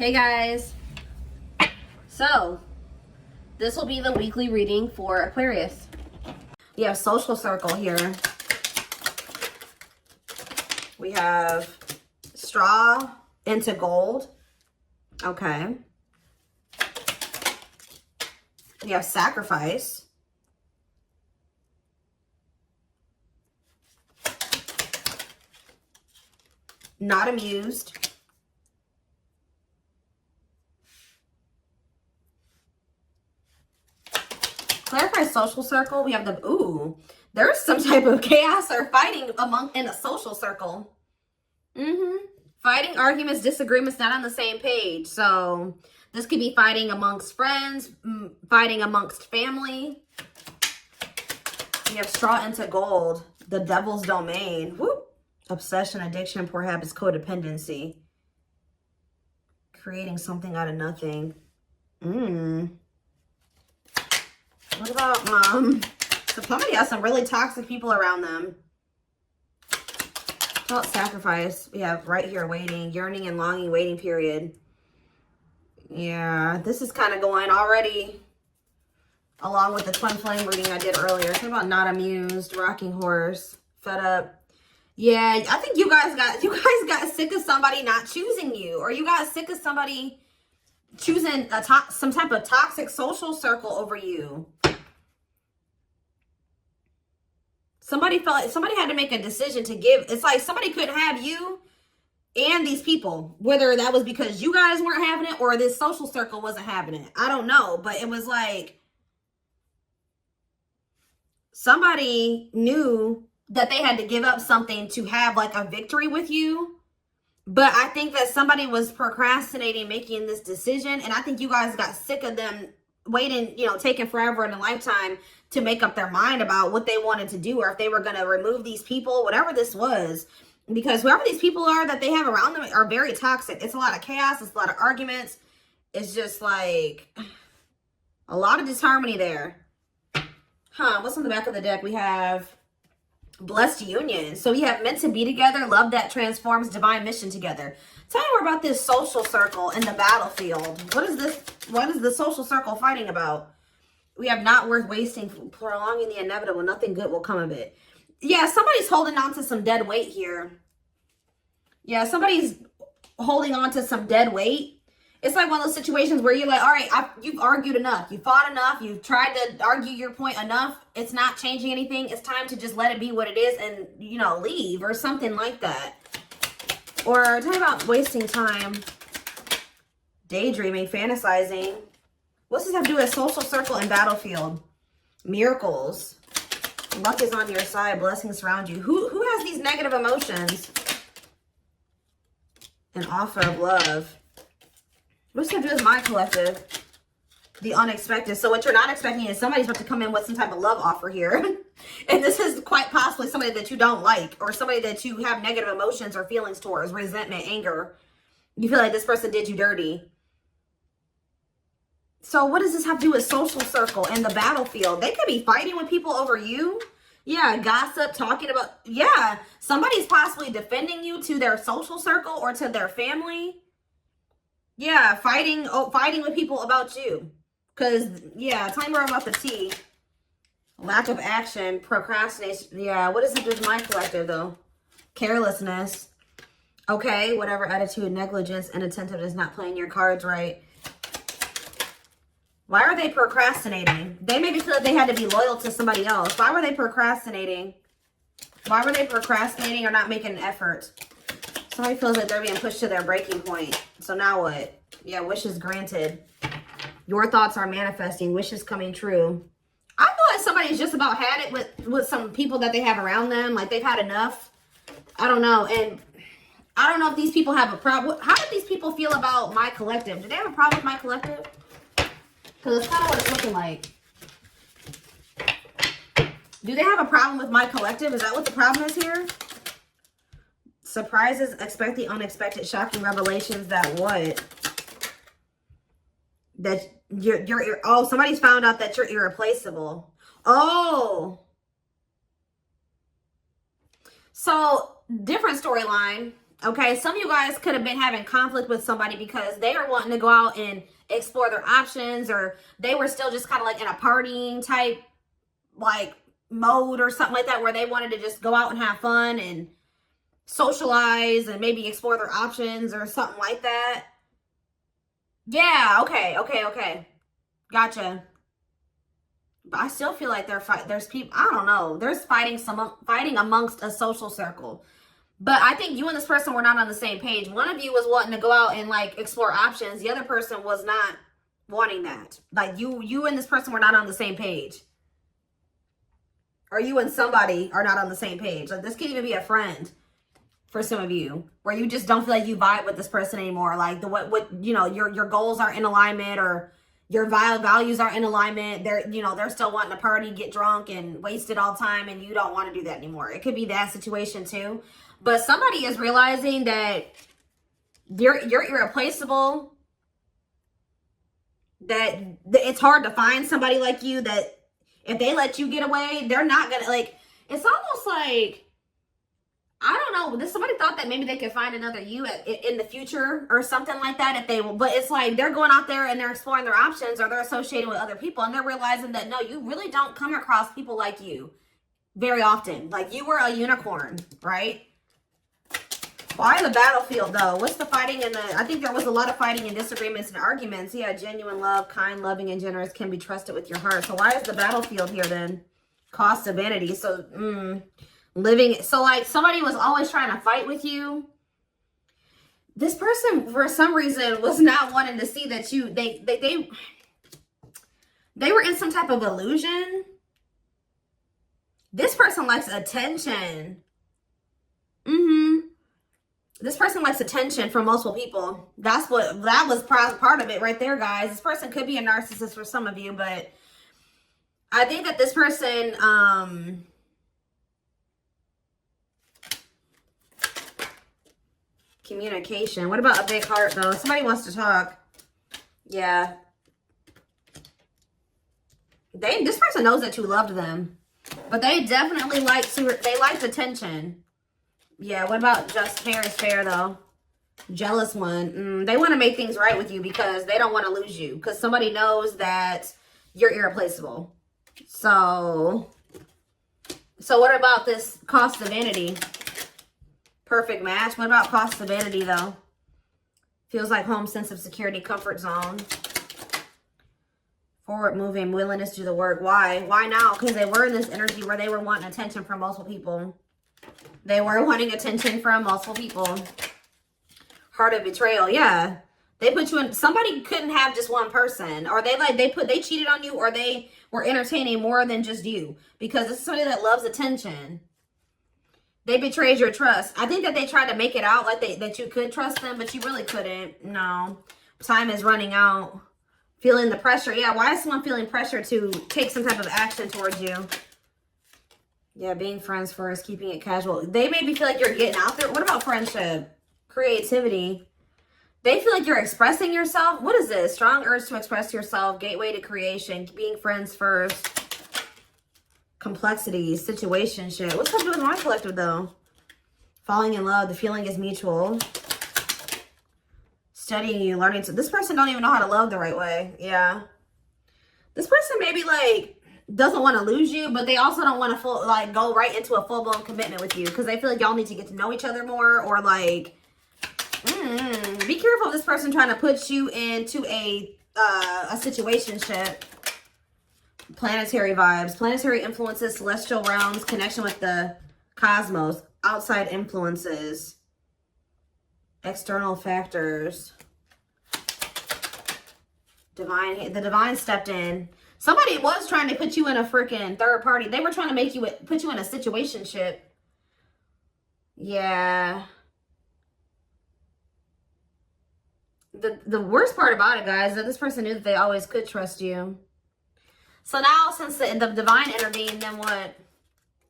Hey guys, so this will be the weekly reading for Aquarius. We have social circle here. We have straw into gold. Okay. We have sacrifice. Not amused. Clarify social circle. We have the, ooh, there's some type of chaos or fighting in a social circle. Fighting, arguments, disagreements, not on the same page. So this could be fighting amongst friends, fighting amongst family. We have straw into gold. The devil's domain. Whoop. Obsession, addiction, poor habits, codependency. Creating something out of nothing. What about, so somebody has some really toxic people around them. What about sacrifice? We have right here, waiting, yearning and longing, waiting period. Yeah, this is kind of going already along with the twin flame reading I did earlier. What about not amused, rocking horse, fed up? Yeah, I think you guys got sick of somebody not choosing you, or you got sick of somebody choosing some type of toxic social circle over you. Somebody felt like somebody had to make a decision to give. It's like somebody couldn't have you and these people, whether that was because you guys weren't having it or this social circle wasn't having it. I don't know, but it was like somebody knew that they had to give up something to have like a victory with you. But I think that somebody was procrastinating making this decision. And I think you guys got sick of them waiting, you know, taking forever in a lifetime to make up their mind about what they wanted to do, or if they were going to remove these people, whatever this was. Because whoever these people are that they have around them are very toxic. It's a lot of chaos. It's a lot of arguments. It's just like a lot of disharmony there. What's on the back of the deck? We have blessed union. So we have meant to be together, love that transforms, divine mission together. Tell me more about this social circle in the battlefield. What is this? What is the social circle fighting about? We have not worth wasting, prolonging the inevitable. Nothing good will come of it. Yeah, somebody's holding on to some dead weight here. Yeah, somebody's holding on to some dead weight. It's like one of those situations where you're like, all right, you've argued enough. You fought enough. You've tried to argue your point enough. It's not changing anything. It's time to just let it be what it is and, you know, leave or something like that. Or tell me about wasting time, daydreaming, fantasizing. What's this have to do with social circle and battlefield? Miracles. Luck is on your side. Blessings surround you. Who has these negative emotions? An offer of love. What's that do with my collective? The unexpected. So what you're not expecting is somebody's about to come in with some type of love offer here. And this is quite possibly somebody that you don't like, or somebody that you have negative emotions or feelings towards, resentment, anger. You feel like this person did you dirty. So what does this have to do with social circle and the battlefield? They could be fighting with people over you. Yeah, gossip, talking about, yeah, somebody's possibly defending you to their social circle or to their family. Yeah, fighting with people about you. Because, yeah, tell me more about the T. Lack of action, procrastination. Yeah, what does it do with my collective, though? Carelessness. Okay, whatever attitude, negligence, and inattentiveness, not playing your cards right. Why are they procrastinating? They maybe feel like they had to be loyal to somebody else. Why were they procrastinating? Why were they procrastinating or not making an effort? Somebody feels like they're being pushed to their breaking point. So now what? Yeah, wishes granted. Your thoughts are manifesting. Wishes coming true. I feel like somebody's just about had it with some people that they have around them. Like they've had enough. I don't know. And I don't know if these people have a problem. How do these people feel about my collective? Do they have a problem with my collective? Because it's kind of what it's looking like. Do they have a problem with my collective? Is that what the problem is here? Surprises, expect the unexpected, shocking revelations that what? That you're oh, somebody's found out that you're irreplaceable. Oh. So, different storyline. Okay, some of you guys could have been having conflict with somebody because they are wanting to go out and explore their options, or they were still just kind of like in a partying type like mode or something like that, where they wanted to just go out and have fun and socialize and maybe explore their options or something like that. Yeah, okay. Gotcha. But I still feel like there's people, I don't know, there's fighting amongst a social circle. But I think you and this person were not on the same page. One of you was wanting to go out and like explore options. The other person was not wanting that. Like you and this person were not on the same page. Or you and somebody are not on the same page. Like this could even be a friend for some of you, where you just don't feel like you vibe with this person anymore. Like what you know, your goals aren't in alignment, or your values aren't in alignment. They're still wanting to party, get drunk, and waste it all the time, and you don't want to do that anymore. It could be that situation too. But somebody is realizing that you're irreplaceable, that it's hard to find somebody like you, that if they let you get away, they're not gonna, like, it's almost like, I don't know, somebody thought that maybe they could find another you in the future or something like that if they will. But it's like they're going out there and they're exploring their options, or they're associating with other people, and they're realizing that no, you really don't come across people like you very often. Like, you were a unicorn, right? Why the battlefield though? What's the fighting and I think there was a lot of fighting and disagreements and arguments. Yeah, genuine love, kind, loving, and generous, can be trusted with your heart. So why is the battlefield here then? Cost of vanity. So living, so like somebody was always trying to fight with you. This person for some reason was not wanting to see that they were in some type of illusion. This person likes attention. This person likes attention from multiple people. That was part of it right there, guys. This person could be a narcissist for some of you, but I think that this person, communication. What about a big heart though? Somebody wants to talk. Yeah. This person knows that you loved them, but they definitely liked attention. Yeah, what about just fair is fair though? Jealous one. They want to make things right with you because they don't want to lose you, because somebody knows that you're irreplaceable. So what about this cost of vanity? Perfect match. What about cost of vanity though? Feels like home, sense of security, comfort zone. Forward moving, willingness to do the work. Why? Why now? Because they were in this energy where they were wanting attention from multiple people. They were wanting attention from multiple people. Heart of betrayal. Yeah. They put you in, somebody couldn't have just one person, or they cheated on you, or they were entertaining more than just you, because this is somebody that loves attention. They betrayed your trust. I think that they tried to make it out like that you could trust them, but you really couldn't. No. Time is running out. Feeling the pressure. Yeah, why is someone feeling pressure to take some type of action towards you? Yeah, being friends first, keeping it casual. They maybe feel like you're getting out there. What about friendship? Creativity. They feel like you're expressing yourself. What is this? Strong urge to express yourself. Gateway to creation. Being friends first. Complexity. Situationship. What's up with my collective though? Falling in love. The feeling is mutual. Studying you. Learning to. This person don't even know how to love the right way. Yeah. This person maybe like doesn't want to lose you, but they also don't want to go right into a full-blown commitment with you, because they feel like y'all need to get to know each other more, or like be careful of this person trying to put you into a situationship. Planetary vibes, planetary influences, celestial realms, connection with the cosmos, outside influences, external factors, the divine stepped in. Somebody was trying to put you in a freaking third party. They were trying to put you in a situationship. Yeah. The worst part about it, guys, is that this person knew that they always could trust you. So now, since the divine intervened, then what?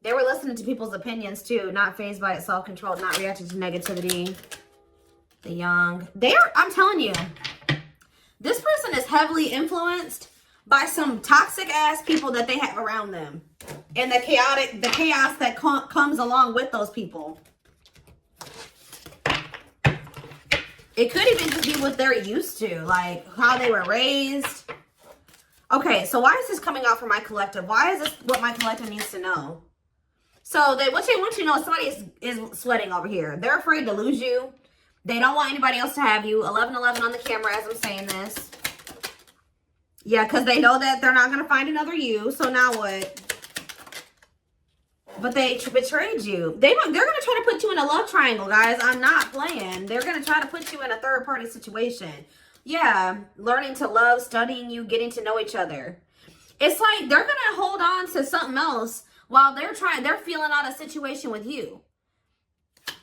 They were listening to people's opinions too, not fazed by it, self-controlled, not reacting to negativity. The young. I'm telling you, this person is heavily influenced by some toxic ass people that they have around them, and the chaos that comes along with those people. It could even just be what they're used to, like how they were raised. Okay, so why is this coming out for my collective? Why is this what my collective needs to know? So what they want you to know is somebody is sweating over here. They're afraid to lose you. They don't want anybody else to have you. 1111 on the camera as I'm saying this. Yeah, because they know that they're not going to find another you. So now what? But they betrayed you. They're going to try to put you in a love triangle, guys. I'm not playing. They're going to try to put you in a third-party situation. Yeah, learning to love, studying you, getting to know each other. It's like they're going to hold on to something else while they're feeling out a situation with you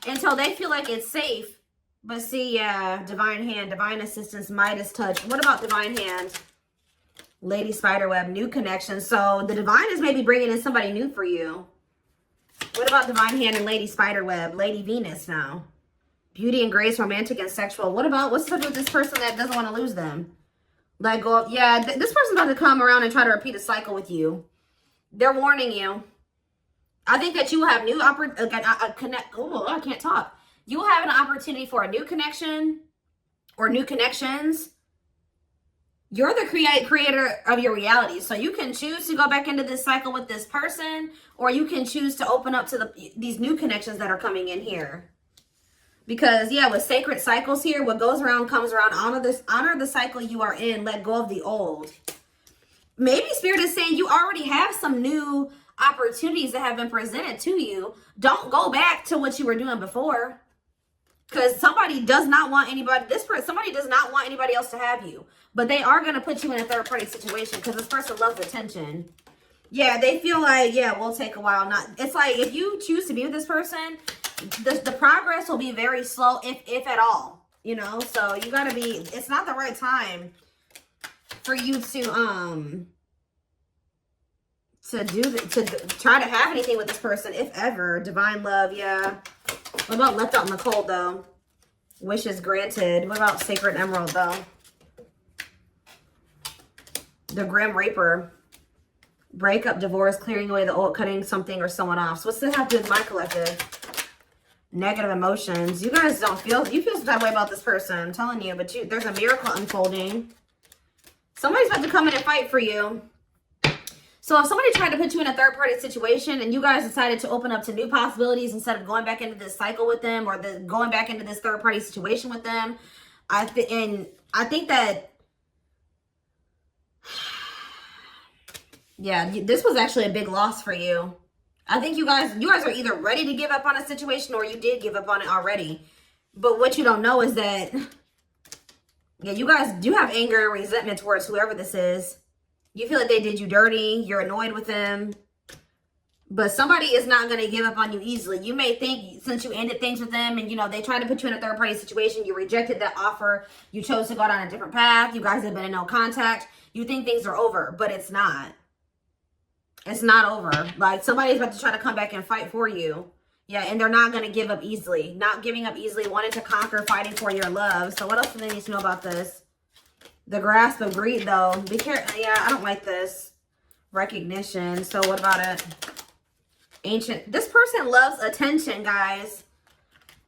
until they feel like it's safe. But see, yeah, divine hand, divine assistance, Midas touch. What about divine hand? Lady Spiderweb, new connection. So the divine is maybe bringing in somebody new for you. What about divine hand and Lady Spiderweb? Lady Venus now. Beauty and grace, romantic and sexual. What's up with this person that doesn't want to lose them? Let go of, yeah, this person's about to come around and try to repeat a cycle with you. They're warning you. I think that you will have new I can't talk. You will have an opportunity for a new connection or new connections. You're the creator of your reality. So you can choose to go back into this cycle with this person, or you can choose to open up to these new connections that are coming in here. Because, yeah, with sacred cycles here, what goes around comes around. Honor the cycle you are in. Let go of the old. Maybe Spirit is saying you already have some new opportunities that have been presented to you. Don't go back to what you were doing before. Because somebody does not want somebody does not want anybody else to have you. But they are going to put you in a third-party situation because this person loves attention. Yeah, they feel like, yeah, we'll take a while. It's like if you choose to be with this person, the progress will be very slow, if at all. You know, so you got to be, it's not the right time for you to try to have anything with this person, if ever. Divine love, yeah. What about left out in the cold, though? Wishes granted. What about sacred emerald, though? The grim reaper. Breakup, divorce, clearing away the old, cutting something or someone off. So what's this have to do with my collective? Negative emotions. You guys you feel some type of way about this person. I'm telling you, but there's a miracle unfolding. Somebody's about to come in and fight for you. So if somebody tried to put you in a third-party situation and you guys decided to open up to new possibilities instead of going back into this cycle with them or going back into this third-party situation with them, I think that, yeah, this was actually a big loss for you. I think you guys are either ready to give up on a situation or you did give up on it already. But what you don't know is that, yeah, you guys do have anger and resentment towards whoever this is. You feel like they did you dirty. You're annoyed with them. But somebody is not going to give up on you easily. You may think since you ended things with them and, you know, they tried to put you in a third-party situation, you rejected that offer, you chose to go down a different path, you guys have been in no contact, you think things are over, but it's not. It's not over. Like, somebody's about to try to come back and fight for you. Yeah, and they're not going to give up easily. Not giving up easily, wanting to conquer, fighting for your love. So what else do they need to know about this? The grasp of greed, though. Be careful. Yeah, I don't like this. Recognition. So what about it? Ancient. This person loves attention, guys.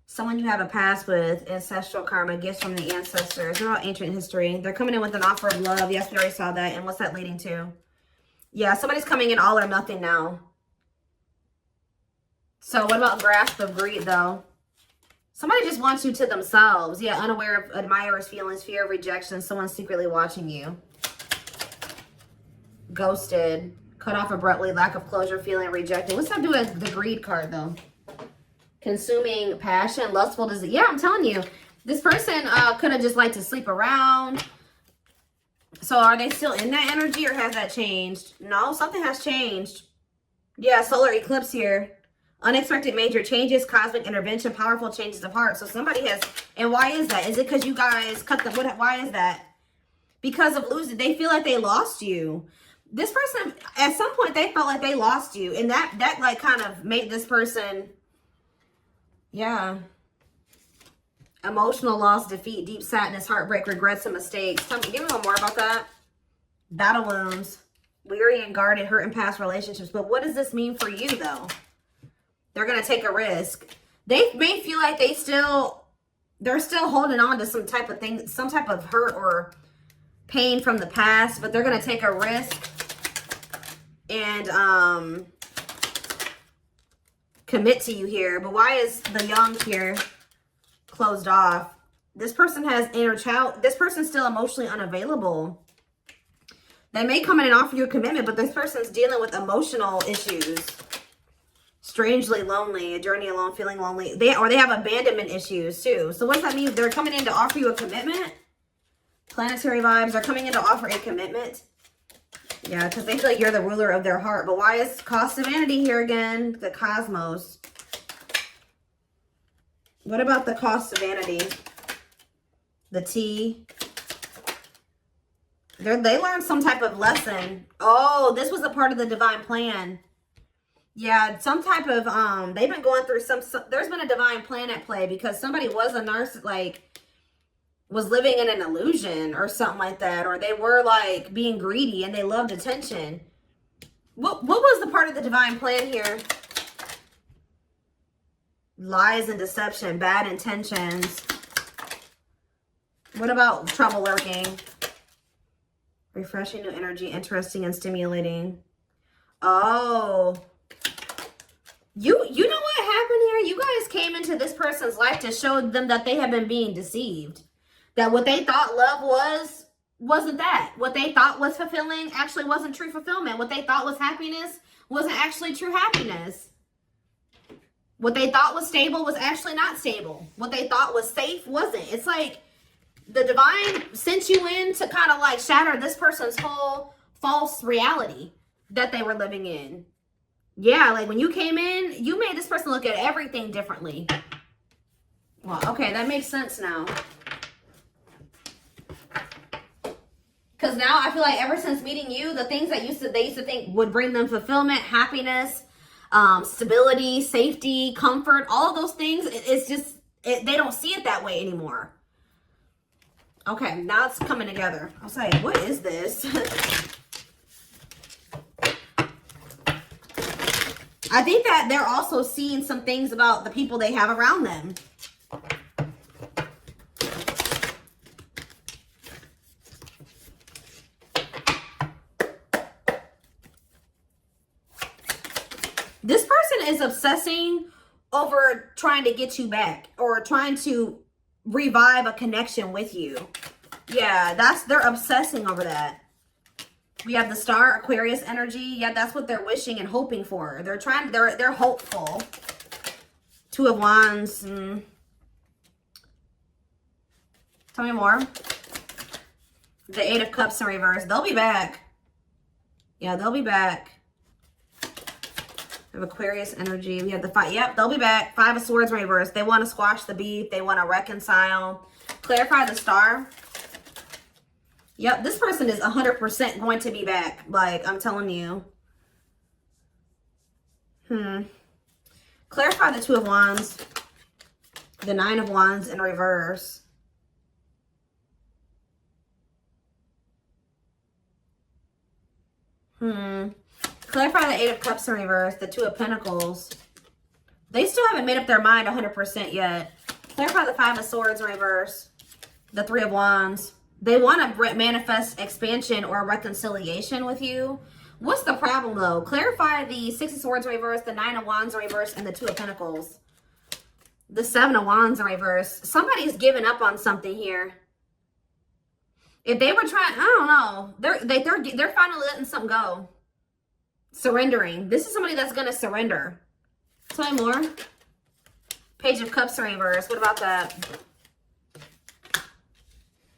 Someone you have a past with. Ancestral karma. Gifts from the ancestors. They're all ancient history. They're coming in with an offer of love. Yes, we already saw that. And what's that leading to? Yeah, somebody's coming in all or nothing now. So what about grasp of greed, though? Somebody just wants you to themselves. Yeah, unaware of admirers' feelings, fear of rejection, someone secretly watching you. Ghosted, cut off abruptly, lack of closure, feeling rejected. What's that do with the greed card, though? Consuming passion, lustful disease. Yeah, I'm telling you, this person could have just liked to sleep around. So are they still in that energy or has that changed? No, something has changed. Yeah, solar eclipse here. Unexpected major changes, cosmic intervention, powerful changes of heart. So somebody has, and why is that? Is it because you guys cut the, why is that? Because of losing, they feel like they lost you. This person, at some point, they felt like they lost you. And that like kind of made this person, yeah. Emotional loss, defeat, deep sadness, heartbreak, regrets, and mistakes. Tell me, give me a little more about that. Battle wounds, weary and guarded, hurt in past relationships. But what does this mean for you, though? They're going to take a risk. They may feel like they still They're still holding on to some type of thing, some type of hurt or pain from the past, but they're going to take a risk and commit to you here. But why is the young here closed off? This person has inner child. This person's still emotionally unavailable. They may come in and offer you a commitment, but this person's dealing with emotional issues. Strangely lonely, a journey alone, feeling lonely. They have abandonment issues too. So what does that mean? They're coming in to offer you a commitment. Planetary vibes are coming in to offer a commitment. Yeah, because they feel like you're the ruler of their heart. But why is cost of vanity here again? The cosmos. What about the cost of vanity? The T. They learned some type of lesson. Oh, this was a part of the divine plan. Yeah, some type of, they've been going through there's been a divine plan at play because somebody was a narcissist, like, was living in an illusion or something like that. Or they were, like, being greedy and they loved attention. What was the part of the divine plan here? Lies and deception, bad intentions. What about trouble lurking? Refreshing new energy, interesting and stimulating. Oh. You know what happened here? You guys came into this person's life to show them that they have been being deceived. That what they thought love wasn't that. What they thought was fulfilling actually wasn't true fulfillment. What they thought was happiness wasn't actually true happiness. What they thought was stable was actually not stable. What they thought was safe wasn't. It's like the divine sent you in to kind of like shatter this person's whole false reality that they were living in. Yeah, like when you came in, you made this person look at everything differently. Well, okay, that makes sense now. Because now I feel like ever since meeting you, the things that they used to think would bring them fulfillment, happiness, stability, safety, comfort, all of those things, it's just, they don't see it that way anymore. Okay, now it's coming together. I was like, what is this? I think that they're also seeing some things about the people they have around them. This person is obsessing over trying to get you back or trying to revive a connection with you. Yeah, they're obsessing over that. We have the star, Aquarius energy. Yeah, that's what they're wishing and hoping for. They're hopeful. Two of Wands. Tell me more. The Eight of Cups in reverse. They'll be back. Yeah, they'll be back. We have Aquarius energy. We have the five. Yep, they'll be back. Five of Swords in reverse. They want to squash the beef. They want to reconcile. Clarify the star. Yep, this person is 100% going to be back. Like, I'm telling you. Clarify the Two of Wands. The Nine of Wands in reverse. Clarify the Eight of Cups in reverse. The Two of Pentacles. They still haven't made up their mind 100% yet. Clarify the Five of Swords in reverse. The Three of Wands. They want to manifest expansion or reconciliation with you. What's the problem, though? Clarify the Six of Swords in reverse, the Nine of Wands in reverse, and the Two of Pentacles. The Seven of Wands in reverse. Somebody's giving up on something here. If they were trying, I don't know. They're finally letting something go. Surrendering. This is somebody that's going to surrender. Tell me more. Page of Cups in reverse. What about that?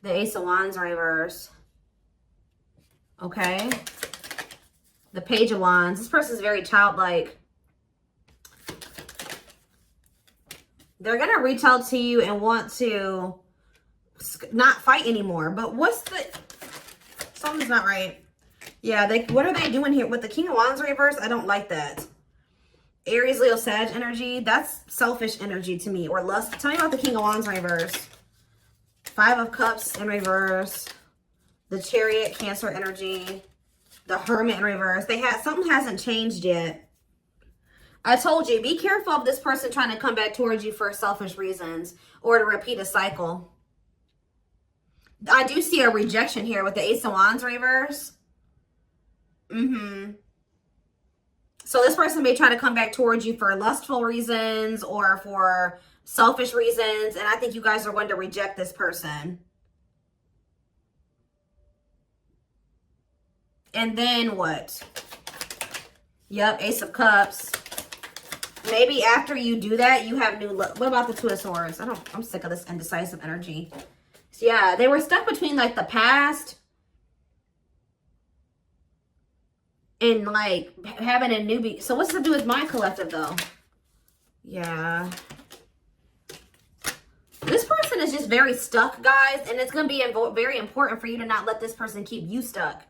The Ace of Wands in reverse. Okay. The Page of Wands. This person's very childlike. They're going to reach out to you and want to not fight anymore. But something's not right. Yeah, what are they doing here? With the King of Wands in reverse, I don't like that. Aries, Leo, Sag energy. That's selfish energy to me. Or lust. Tell me about the King of Wands in reverse. Five of Cups in reverse. The Chariot, Cancer energy. The Hermit in reverse. Something hasn't changed yet. I told you, be careful of this person trying to come back towards you for selfish reasons or to repeat a cycle. I do see a rejection here with the Ace of Wands reverse. So this person may try to come back towards you for lustful reasons or for selfish reasons. And I think you guys are going to reject this person. And then what? Yep, Ace of Cups. Maybe after you do that, you have new love. What about the Two of Swords? I'm sick of this indecisive energy. So yeah, they were stuck between like the past and like having a newbie. So what's to do with my collective though? Yeah. This person is just very stuck, guys. And it's going to be very important for you to not let this person keep you stuck.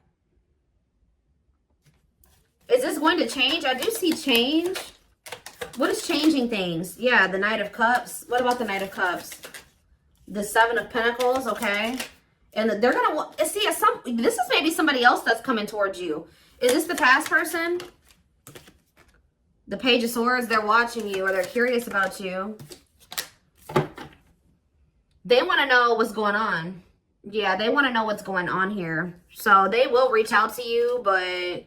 Is this going to change? I do see change. What is changing things? Yeah, the Knight of Cups. What about the Knight of Cups? The Seven of Pentacles, okay. And they're going to see, this is maybe somebody else that's coming towards you. Is this the past person? The Page of Swords, they're watching you or they're curious about you. They want to know what's going on. Yeah, they want to know what's going on here. So they will reach out to you, but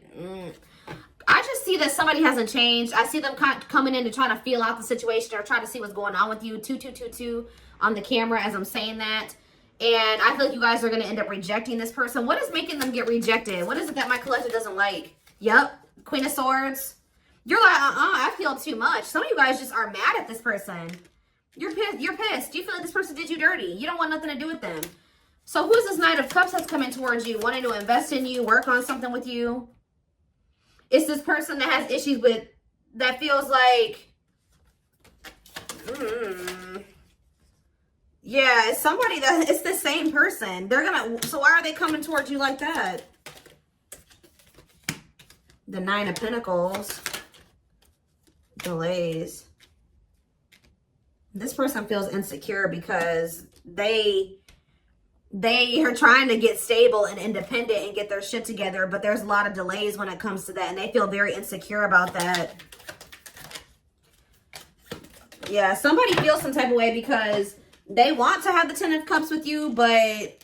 I just see that somebody hasn't changed. I see them coming in to try to feel out the situation or try to see what's going on with you. 2222 on the camera as I'm saying that. And I feel like you guys are going to end up rejecting this person. What is making them get rejected? What is it that my collective doesn't like? Yep, Queen of Swords. You're like, I feel too much. Some of you guys just are mad at this person. You're pissed. You're pissed. You feel like this person did you dirty. You don't want nothing to do with them. So who's this Knight of Cups that's coming towards you, wanting to invest in you, work on something with you? It's this person that has issues with, that feels like, yeah, it's somebody that, it's the same person. They're going to, so why are they coming towards you like that? The Nine of Pentacles. Delays. This person feels insecure because they are trying to get stable and independent and get their shit together, but there's a lot of delays when it comes to that, and they feel very insecure about that. Yeah, somebody feels some type of way because they want to have the Ten of Cups with you, but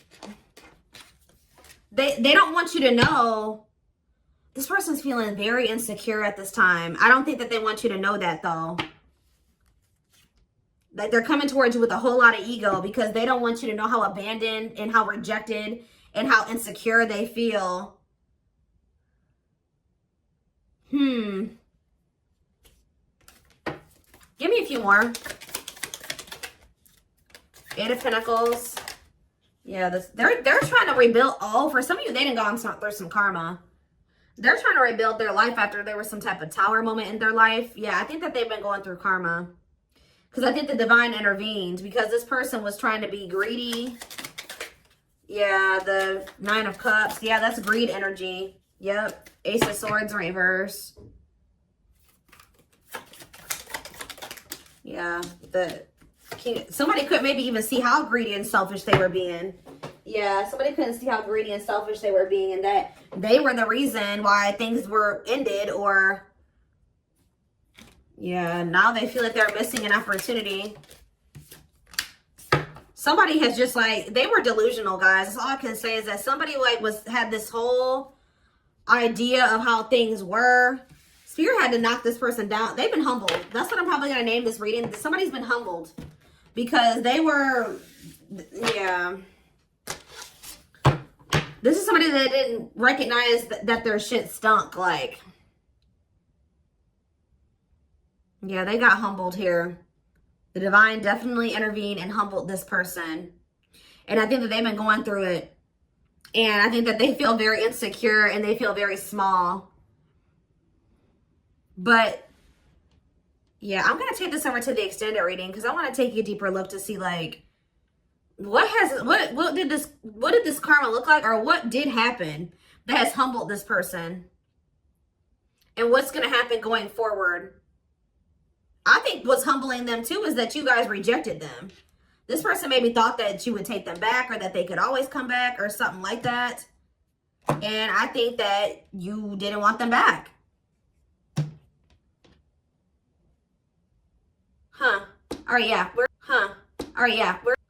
they don't want you to know. This person's feeling very insecure at this time. I don't think that they want you to know that, though. Like, they're coming towards you with a whole lot of ego because they don't want you to know how abandoned and how rejected and how insecure they feel. Give me a few more. Eight of Pentacles. Yeah, they're trying to rebuild. Oh, for some of you, they didn't go through some karma. They're trying to rebuild their life after there was some type of tower moment in their life. Yeah, I think that they've been going through karma. Because I think the divine intervened because this person was trying to be greedy. Yeah, the Nine of Cups. Yeah, that's greed energy. Yep. Ace of Swords reverse. Yeah, somebody could maybe even see how greedy and selfish they were being. Yeah, somebody couldn't see how greedy and selfish they were being, and that they were the reason why things were ended, or yeah, now they feel like they're missing an opportunity. Somebody has just like, they were delusional, guys. That's all I can say is that somebody like had this whole idea of how things were. Spirit had to knock this person down. They've been humbled. That's what I'm probably going to name this reading. Somebody's been humbled because they were, yeah. This is somebody that didn't recognize that their shit stunk. Like, yeah, they got humbled here. The divine definitely intervened and humbled this person. And I think that they've been going through it. And I think that they feel very insecure and they feel very small. But yeah, I'm going to take this over to the extended reading because I want to take a deeper look to see like what did this karma look like, or what did happen that has humbled this person, and what's going to happen going forward. I think what's humbling them too is that you guys rejected them. This person maybe thought that you would take them back or that they could always come back or something like that. And I think that you didn't want them back. Huh. All right, yeah. We're, huh. All right, yeah. We're,